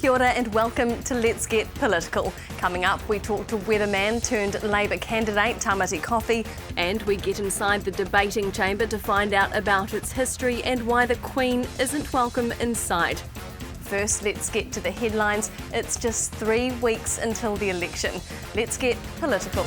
Kia ora and welcome to Let's Get Political. Coming up, we talk to weatherman turned Labour candidate Tamati Coffey, and we get inside the debating chamber to find out about its history and why the Queen isn't welcome inside. First, let's get to the headlines. It's just 3 weeks until the election. Let's get political.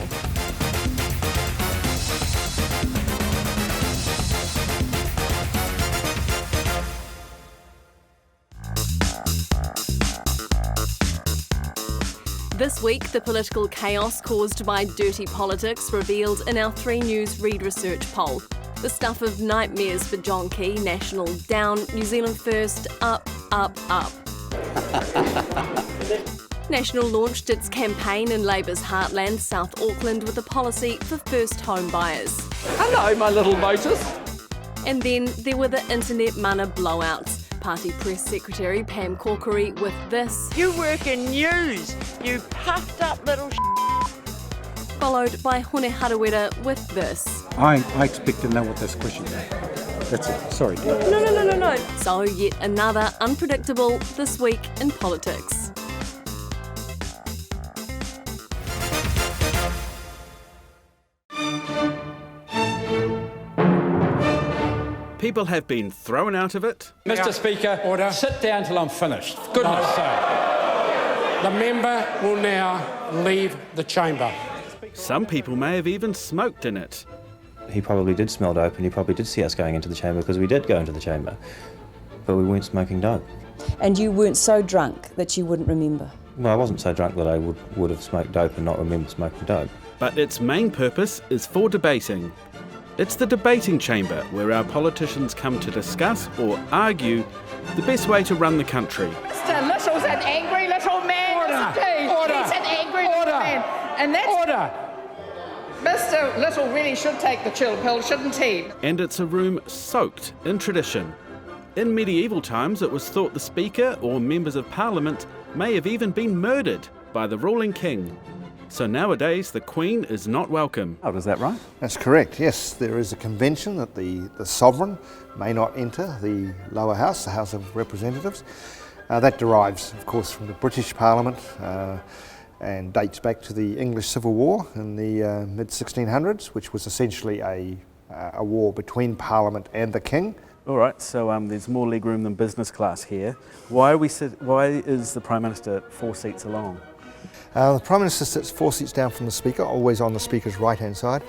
This week, the political chaos caused by dirty politics revealed in our 3 News Read Research poll. The stuff of nightmares for John Key, National down, New Zealand first, up, up, up. National launched its campaign in Labour's heartland, South Auckland, with a policy for first home buyers. Hello, my little motors. And then there were the internet mana blowouts. Party Press Secretary Pam Corkery with this. You work in news, you puffed up little Followed by Hone Harawira with this. I expect to know what this question is. That's it. Sorry, dear. No. So yet another unpredictable This Week in Politics. People have been thrown out of it. Mr. Speaker, Order. sit down till I'm finished. Goodness sake. The member will now leave the chamber. Some people may have even smoked in it. He probably did smell dope and he probably did see us going into the chamber because we did go into the chamber. But we weren't smoking dope. And you weren't so drunk that you wouldn't remember? Well, I wasn't so drunk that I would have smoked dope and not remember smoking dope. But its main purpose is for debating. It's the debating chamber where our politicians come to discuss or argue the best way to run the country. Mr. Little's an angry little man, Order. isn't he? Order. He's an angry Order. little man. And that's... Order! Mr. Little really should take the chill pill, shouldn't he? And it's a room soaked in tradition. In medieval times, it was thought the Speaker or members of Parliament may have even been murdered by the ruling king. So nowadays, the Queen is not welcome. Oh, is that right? That's correct, yes. There is a convention that the sovereign may not enter the lower house, the House of Representatives. That derives, of course, from the British Parliament and dates back to the English Civil War in the mid-1600s, which was essentially a war between Parliament and the King. All right, so there's more legroom than business class here. Why is the Prime Minister 4 seats along? The Prime Minister sits 4 seats down from the Speaker, always on the Speaker's right-hand side,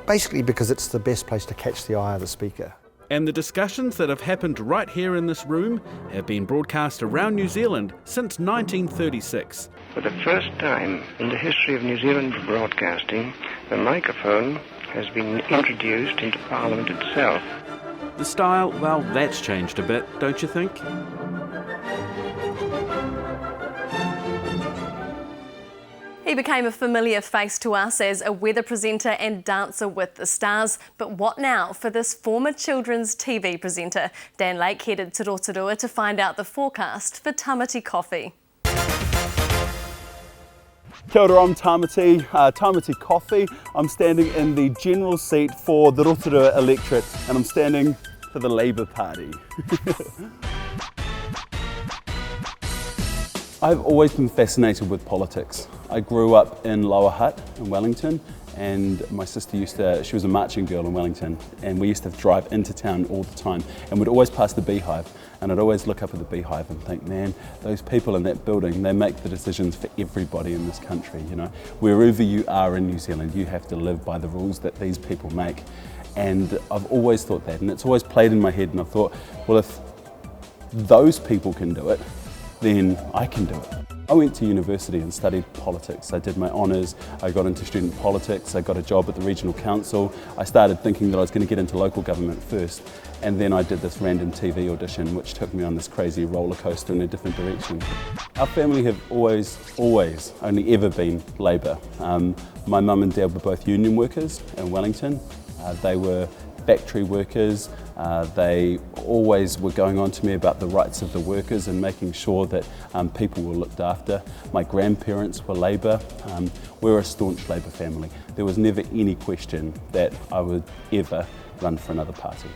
basically because it's the best place to catch the eye of the Speaker. And the discussions that have happened right here in this room have been broadcast around New Zealand since 1936. For the first time in the history of New Zealand broadcasting, the microphone has been introduced into Parliament itself. The style, well, that's changed a bit, don't you think? He became a familiar face to us as a weather presenter and dancer with the stars. But what now for this former children's TV presenter? Dan Lake headed to Rotorua to find out the forecast for Tamati Coffey. Kia ora, I'm Tamati Coffey. I'm standing in the general seat for the Rotorua electorate and I'm standing for the Labour Party. I've always been fascinated with politics. I grew up in Lower Hutt in Wellington and my sister she was a marching girl in Wellington and we used to drive into town all the time and we'd always pass the Beehive and I'd always look up at the Beehive and think, man, those people in that building, they make the decisions for everybody in this country, you know. Wherever you are in New Zealand, you have to live by the rules that these people make. And I've always thought that and it's always played in my head and I thought, well, if those people can do it, then I can do it. I went to university and studied politics. I did my honours, I got into student politics, I got a job at the regional council. I started thinking that I was going to get into local government first and then I did this random TV audition which took me on this crazy roller coaster in a different direction. Our family have always only ever been Labour. My mum and dad were both union workers in Wellington. They were factory workers. They always were going on to me about the rights of the workers and making sure that people were looked after. My grandparents were Labour. We're a staunch Labour family. There was never any question that I would ever run for another party.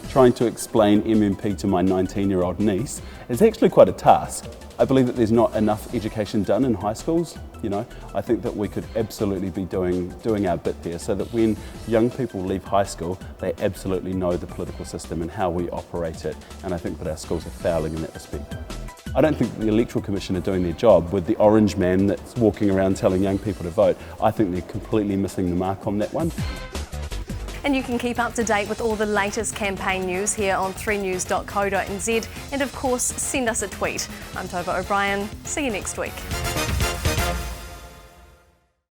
trying to explain MMP to my 19-year-old niece is actually quite a task. I believe that there's not enough education done in high schools. You know, I think that we could absolutely be doing our bit there so that when young people leave high school, they absolutely know the political system and how we operate it. And I think that our schools are failing in that respect. I don't think the Electoral Commission are doing their job with the orange man that's walking around telling young people to vote. I think they're completely missing the mark on that one. And you can keep up to date with all the latest campaign news here on 3news.co.nz, and of course send us a tweet. I'm Tova O'Brien. See you next week.